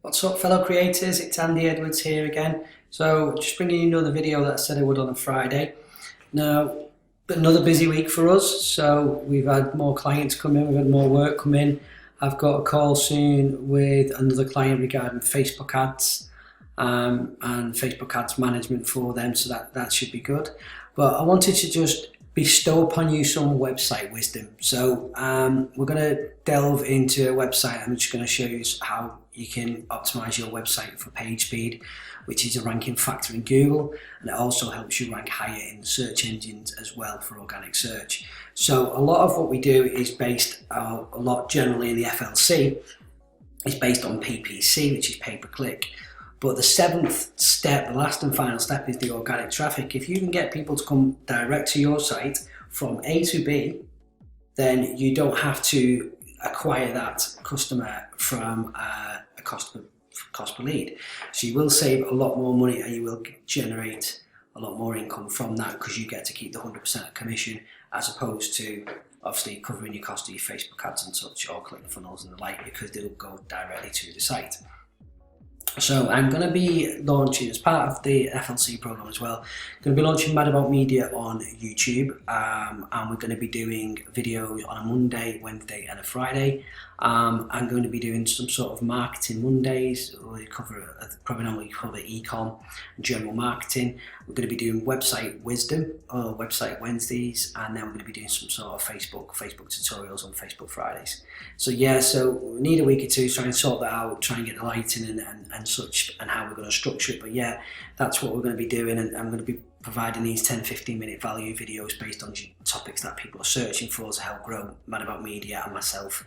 What's up, fellow creators? It's Andy Edwards here again. So just bringing you another video that I said I would on a Friday. Now, another busy week for us. So we've had more clients come in, we've had more work come in. I've got a call soon with another client regarding Facebook ads and Facebook ads management for them. So that should be good. But I wanted to just bestow upon you some website wisdom. So we're going to delve into a website. I'm just going to show you how you can optimize your website for page speed, which is a ranking factor in Google, and it also helps you rank higher in search engines as well for organic search. So a lot of what we do is based a lot generally in the FLC is based on PPC, which is pay-per-click. But the seventh step, the last and final step, is the organic traffic. If you can get people to come direct to your site from A to B, then you don't have to acquire that customer from a cost per lead. So you will save a lot more money and you will generate a lot more income from that, because you get to keep the 100% commission, as opposed to obviously covering your cost of your Facebook ads and such, or ClickFunnels and the like, because they'll go directly to the site. So I'm going to be launching, as part of the FLC program as well, going to be launching Mad About Media on YouTube, and we're going to be doing videos on a Monday, Wednesday and a Friday. I'm going to be doing some sort of marketing Mondays. We predominantly cover e-com and general marketing. We're going to be doing website wisdom or website Wednesdays, and then we're going to be doing some sort of Facebook tutorials on Facebook Fridays. So yeah, so we need a week or two to try and sort that out, try and get the lighting and such, and how we're going to structure it. But yeah, that's what we're going to be doing, and I'm going to be providing these 10-15 minute value videos based on topics that people are searching for to help grow Mad About Media and myself.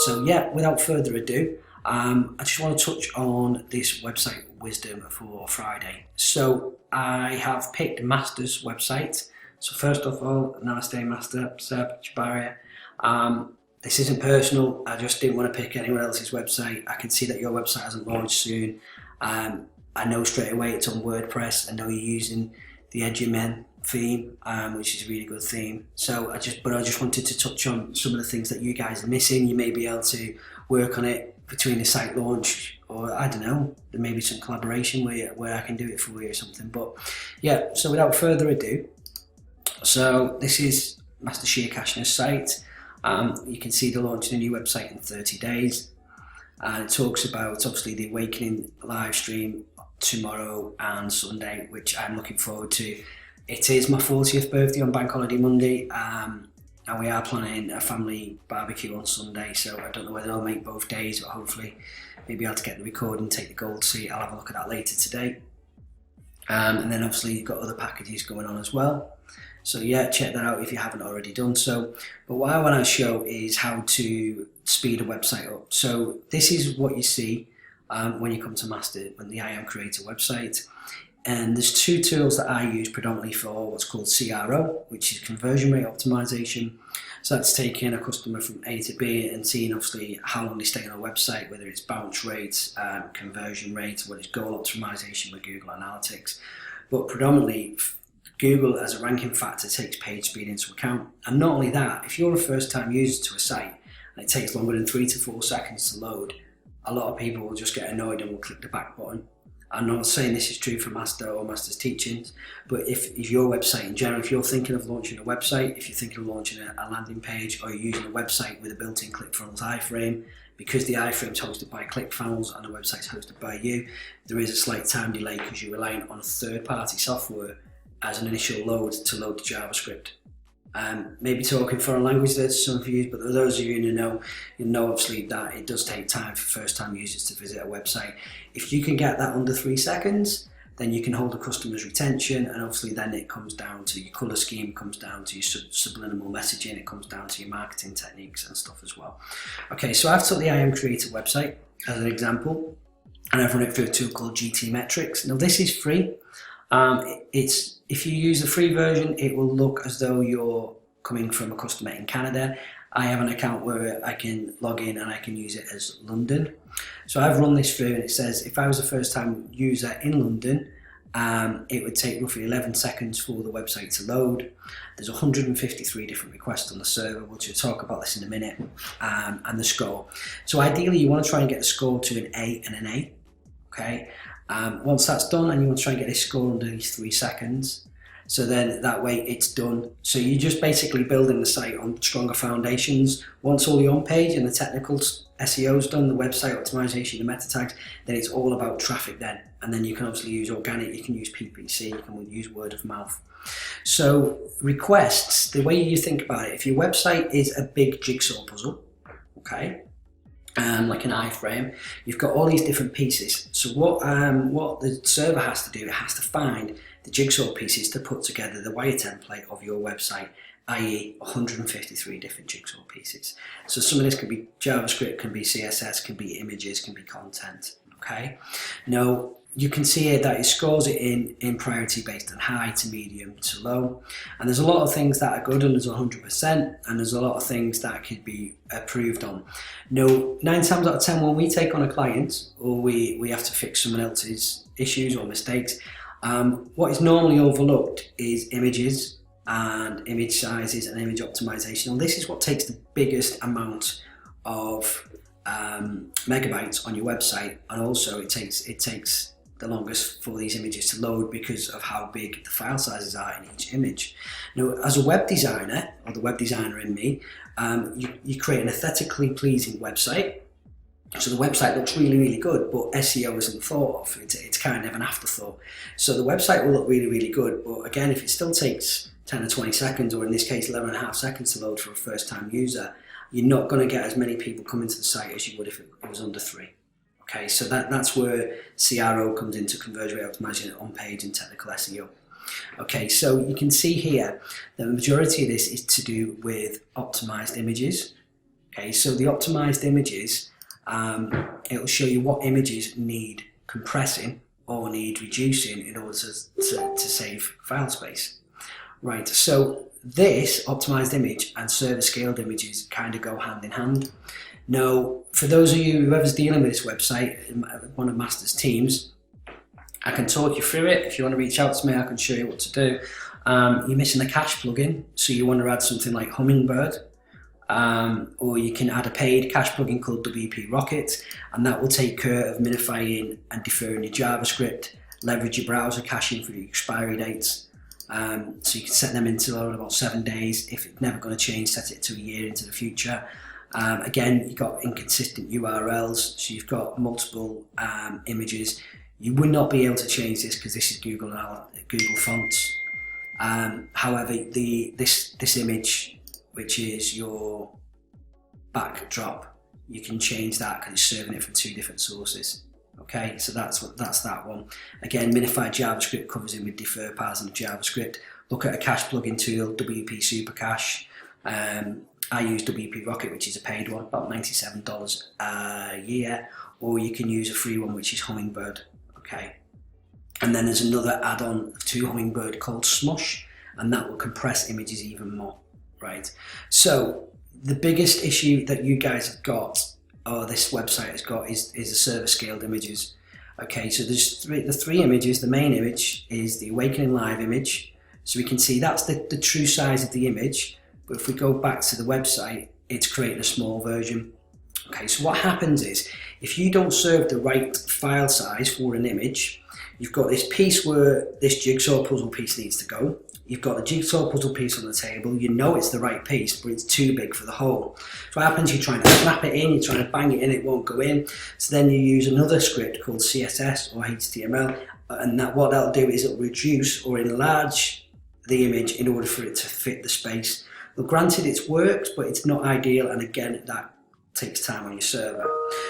So yeah, without further ado, I just want to touch on this website wisdom for Friday. So I have picked Master's website. So first of all, Namaste Master, Seb Jabaria. This isn't personal, I just didn't want to pick anyone else's website. I can see that your website hasn't launched soon. I know straight away it's on WordPress. I know you're using the Edgermen theme, which is a really good theme. So I just wanted to touch on some of the things that you guys are missing. You may be able to work on it between the site launch, or I don't know, there may be some collaboration where I can do it for you or something. But yeah, so without further ado, so this is Master Sheer Kashner's site. You can see they're launching a new website in 30 days. And it talks about obviously the Awakening live stream tomorrow and Sunday, which I'm looking forward to. It is my 40th birthday on Bank Holiday Monday, and we are planning a family barbecue on Sunday, so I don't know whether I'll make both days, but hopefully maybe I'll get the recording, take the gold seat. I'll have a look at that later today. And then obviously you've got other packages going on as well. So yeah, check that out if you haven't already done so. But what I want to show is how to speed a website up. So this is what you see when you come to Master, when the I Am Creator website. And there's two tools that I use predominantly for what's called CRO, which is conversion rate optimization. So that's taking a customer from A to B and seeing obviously how long they stay on a website, whether it's bounce rates, conversion rates, whether it's goal optimization with Google Analytics. But predominantly, Google as a ranking factor takes page speed into account. And not only that, if you're a first time user to a site and it takes longer than 3 to 4 seconds to load, a lot of people will just get annoyed and will click the back button. I'm not saying this is true for Master or Master's teachings, but if your website in general, if you're thinking of launching a website, if you're thinking of launching a landing page, or you're using a website with a built-in ClickFunnels iframe, because the iframe is hosted by ClickFunnels and the website's hosted by you, there is a slight time delay because you're relying on a third-party software as an initial load to load the JavaScript. Maybe talking foreign language there to some of you, but those of you who know, you know obviously that it does take time for first-time users to visit a website. If you can get that under 3 seconds, then you can hold the customer's retention, and obviously then it comes down to your colour scheme, comes down to your subliminal messaging, it comes down to your marketing techniques and stuff as well. Okay, so I've took the I Am Creator website as an example, and I've run it through a tool called GTmetrix. Now this is free. If you use the free version, it will look as though you're coming from a customer in Canada. I have an account where I can log in and I can use it as London. So I've run this through and it says if I was a first time user in London it would take roughly 11 seconds for the website to load. There's 153 different requests on the server, which we'll talk about this in a minute, and the score. So ideally you want to try and get the score to an A and an A, okay? Once that's done, and you want to try and get this score under these 3 seconds, so then that way it's done. So you're just basically building the site on stronger foundations. Once all the on page and the technical SEO is done, the website optimization, the meta tags, then it's all about traffic then. And then you can obviously use organic, you can use PPC, you can use word of mouth. So requests, the way you think about it, if your website is a big jigsaw puzzle, okay, like an iframe, you've got all these different pieces. So what the server has to do, it has to find the jigsaw pieces to put together the wire template of your website, i.e. 153 different jigsaw pieces. So some of this can be JavaScript, can be CSS, can be images, can be content, okay? Now, you can see here that it scores it in priority based on high to medium to low. And there's a lot of things that are good and there's 100%, and there's a lot of things that could be approved on. Now, 9 times out of 10, when we take on a client or we have to fix someone else's issues or mistakes, what is normally overlooked is images and image sizes and image optimization. And this is what takes the biggest amount of megabytes on your website, and also it takes the longest for these images to load because of how big the file sizes are in each image. Now, as a web designer, or the web designer in me, you create an aesthetically pleasing website. So the website looks really, really good, but SEO isn't thought of. It's kind of an afterthought. So the website will look really, really good, but again, if it still takes 10 or 20 seconds, or in this case 11 and a half seconds to load for a first-time user, you're not going to get as many people coming to the site as you would if it was under 3. Okay, so that's where CRO comes into, conversion rate optimization, on page and technical SEO. Okay, so you can see here that the majority of this is to do with optimized images. Okay, so the optimized images, it'll show you what images need compressing or need reducing in order to save file space. Right, so this optimized image and server scaled images kind of go hand in hand. Now, for those of you whoever's dealing with this website, one of Master's teams, I can talk you through it. If you want to reach out to me, I can show you what to do. You're missing a cache plugin, so you want to add something like Hummingbird, or you can add a paid cache plugin called WP Rocket, and that will take care of minifying and deferring your JavaScript, leverage your browser caching for the expiry dates. So you can set them into about 7 days. If it's never going to change, set it to a year into the future. Again, you've got inconsistent URLs, so you've got multiple images. You would not be able to change this because this is Google Fonts. However, this image, which is your backdrop, you can change that because it's serving it from 2 different sources. Okay, so that's that one. Again, minified JavaScript covers in with defer parsing of JavaScript. Look at a cache plugin tool, WP Supercache. I use WP Rocket, which is a paid one, about $97 a year, or you can use a free one, which is Hummingbird. Okay, and then there's another add-on to Hummingbird called Smush, and that will compress images even more. Right, so the biggest issue that you guys have got, or this website has got, is the server scaled images. Okay, so there's the 3 images. The main image is the Awakening Live image, so we can see that's the true size of the image. But if we go back to the website, it's creating a small version. Okay, so what happens is, if you don't serve the right file size for an image, you've got this piece where this jigsaw puzzle piece needs to go. You've got the jigsaw puzzle piece on the table. You know it's the right piece, but it's too big for the hole. So what happens, you're trying to snap it in, you're trying to bang it in, it won't go in. So then you use another script called CSS or HTML, and what that'll do is it'll reduce or enlarge the image in order for it to fit the space. Well, granted, it works, but it's not ideal, and again, that takes time on your server.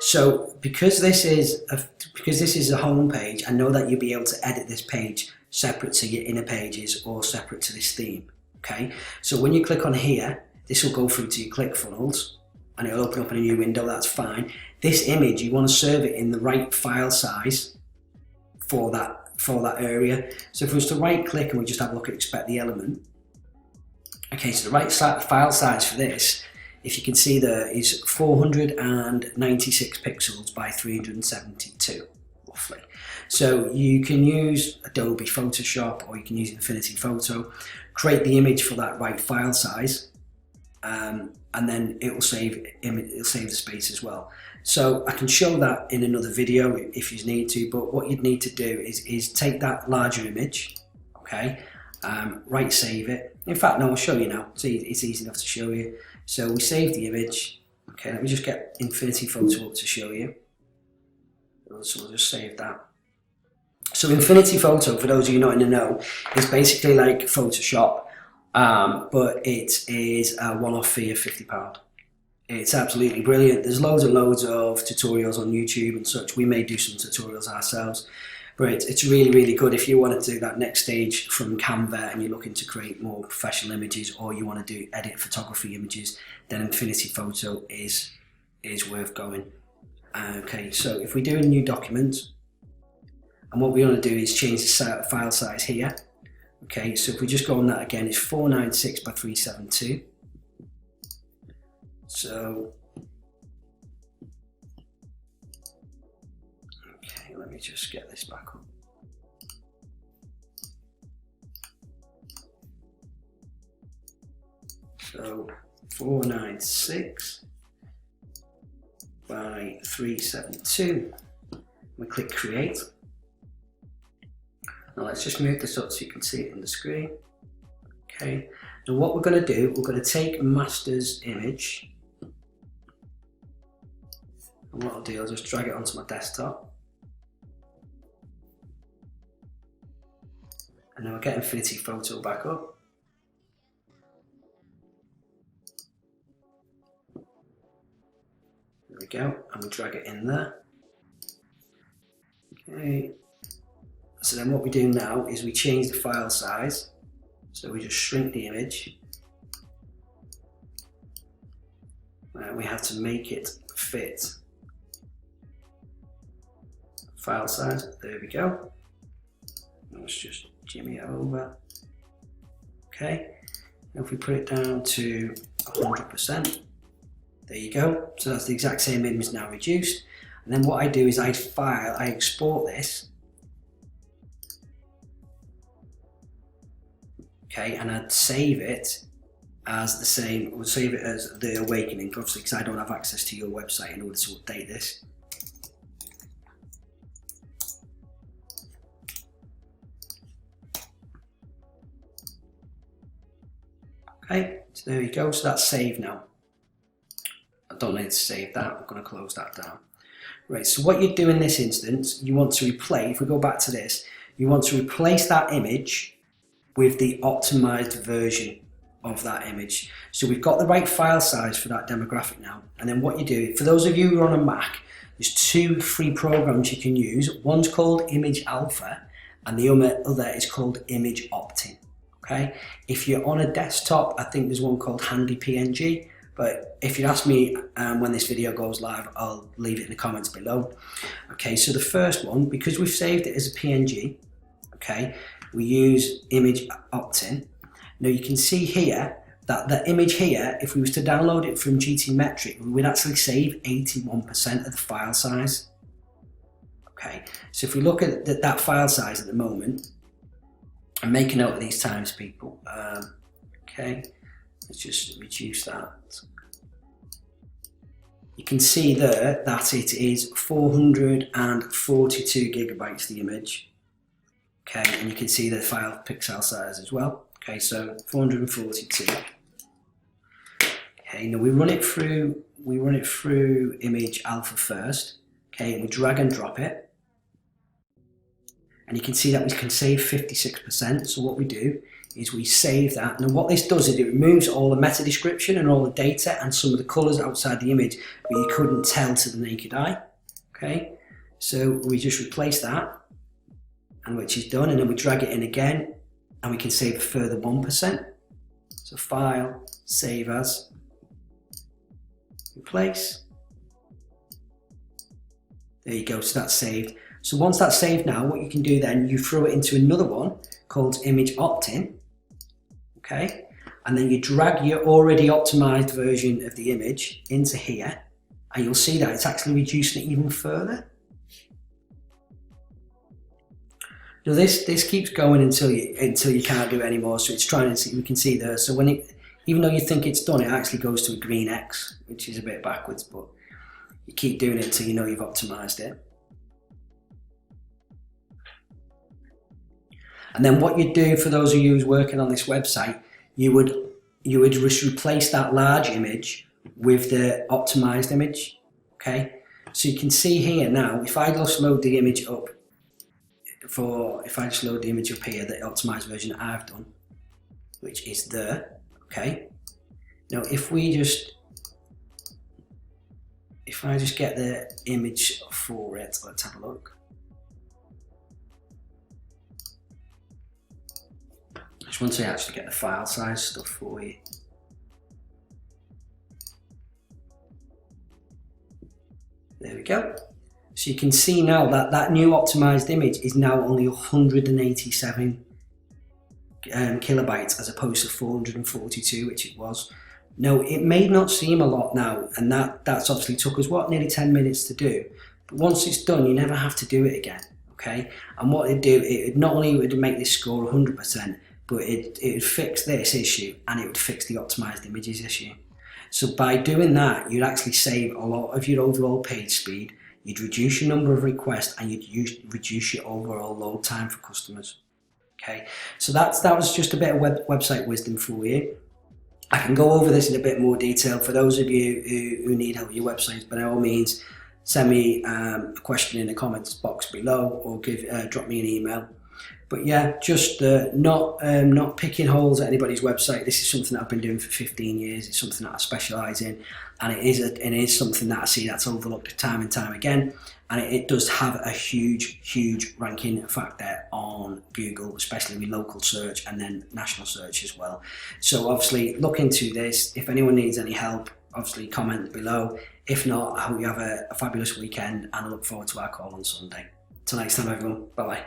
So because this is a home page, I know that you'll be able to edit this page separate to your inner pages or separate to this theme. Okay, so when you click on here, this will go through to your ClickFunnels, and it'll open up in a new window. That's fine. This image, you want to serve it in the right file size for that area. So if we was to right click and we just have a look at expect the element. Okay, so the right file size for this, if you can see there, is 496 pixels by 372, or roughly. So you can use Adobe Photoshop or you can use Infinity Photo, create the image for that right file size, and then it will save the space as well. So I can show that in another video if you need to, but what you'd need to do is take that larger image, okay, right save it. In fact, no, I'll show you now. See, it's easy enough to show you. So we save the image. Okay, let me just get Infinity Photo up to show you. So we'll just save that. So Infinity Photo, for those of you not in the know, is basically like Photoshop, but it is a one-off fee of £50. It's absolutely brilliant. There's loads and loads of tutorials on YouTube and such. We may do some tutorials ourselves, but it's really, really good if you want to do that next stage from Canva and you're looking to create more professional images, or you want to do edit photography images, then Infinity Photo is worth going. Okay, so if we do a new document, and what we want to do is change the file size here. Okay, so if we just go on that again, it's 496 by 372. So, okay, let me just get this back up. So 496 by 372. We click create. Now let's just move this up so you can see it on the screen. Okay, now what we're going to do, we're going to take master's image, and what I'll do, I'll just drag it onto my desktop, and then we'll get Infinity Photo back up. There we go, and we drag it in there. Okay. So then what we do now is we change the file size. So we just shrink the image. We have to make it fit file size. There we go. Let's just jimmy it over. Okay. And if we put it down to 100%, there you go. So that's the exact same image now reduced. And then what I do is I export this. Okay, and I'd save it as the same, we'll save it as The Awakening, obviously, because I don't have access to your website in order to update this. Okay, so there you go, so that's saved now. I don't need to save that, I'm going to close that down. Right, so what you do in this instance, you want to replace, if we go back to this, you want to replace that image with the optimized version of that image. So we've got the right file size for that demographic now. And then what you do, for those of you who are on a Mac, there's two free programs you can use. One's called Image Alpha and the other is called Image Optin. Okay. If you're on a desktop, I think there's one called Handy PNG. But if you ask me when this video goes live, I'll leave it in the comments below. Okay, so the first one, because we've saved it as a PNG, okay, we use Image Optin. Now you can see here that the image here, if we was to download it from GTmetrix, we would actually save 81% of the file size. Okay, so if we look at that file size at the moment, and make a note of these times, people. Okay, let's just reduce that. You can see there that it is 442 gigabytes, the image. Okay, and you can see the file pixel size as well. Okay, so 442. Okay, now we run it through Image Alpha first. Okay, and we drag and drop it. And you can see that we can save 56%. So what we do is we save that. Now what this does is it removes all the meta description and all the data and some of the colors outside the image that you couldn't tell to the naked eye. Okay, so we just replace that, and which is done, and then we drag it in again and we can save a further 1%. So file, save as, replace. There you go, so that's saved. So once that's saved now, what you can do then, you throw it into another one called Image Optin, okay? And then you drag your already optimized version of the image into here, and you'll see that it's actually reducing it even further. So this keeps going until you can't do it anymore. So it's trying to see, we can see there. So when even though you think it's done, it actually goes to a green X, which is a bit backwards, but you keep doing it until you know you've optimized it. And then what you do, for those of you who's working on this website, you would just replace that large image with the optimized image. Okay, so you can see here now, if I just load the image up if I just load the image up here, the optimized version that I've done, which is there. Okay, now if I just get the image for it, let's have a look. Just want to actually get the file size stuff for you. There we go. So you can see now that that new optimized image is now only 187 kilobytes as opposed to 442, which it was. Now, it may not seem a lot now, and that's obviously took us, nearly 10 minutes to do. But once it's done, you never have to do it again, okay? And what it'd do, it not only would make this score 100%, but it would fix this issue, and it would fix the optimized images issue. So by doing that, you'd actually save a lot of your overall page speed, you'd reduce your number of requests, and you'd reduce your overall load time for customers. Okay, so that was just a bit of website wisdom for you. I can go over this in a bit more detail. For those of you who need help with your websites, by all means, send me a question in the comments box below, or drop me an email. But yeah, just not picking holes at anybody's website. This is something that I've been doing for 15 years. It's something that I specialise in, and it is something that I see that's overlooked time and time again. And it does have a huge ranking factor on Google, especially with local search and then national search as well. So obviously look into this. If anyone needs any help, obviously comment below. If not, I hope you have a fabulous weekend, and I look forward to our call on Sunday. Till next time, everyone. Bye bye.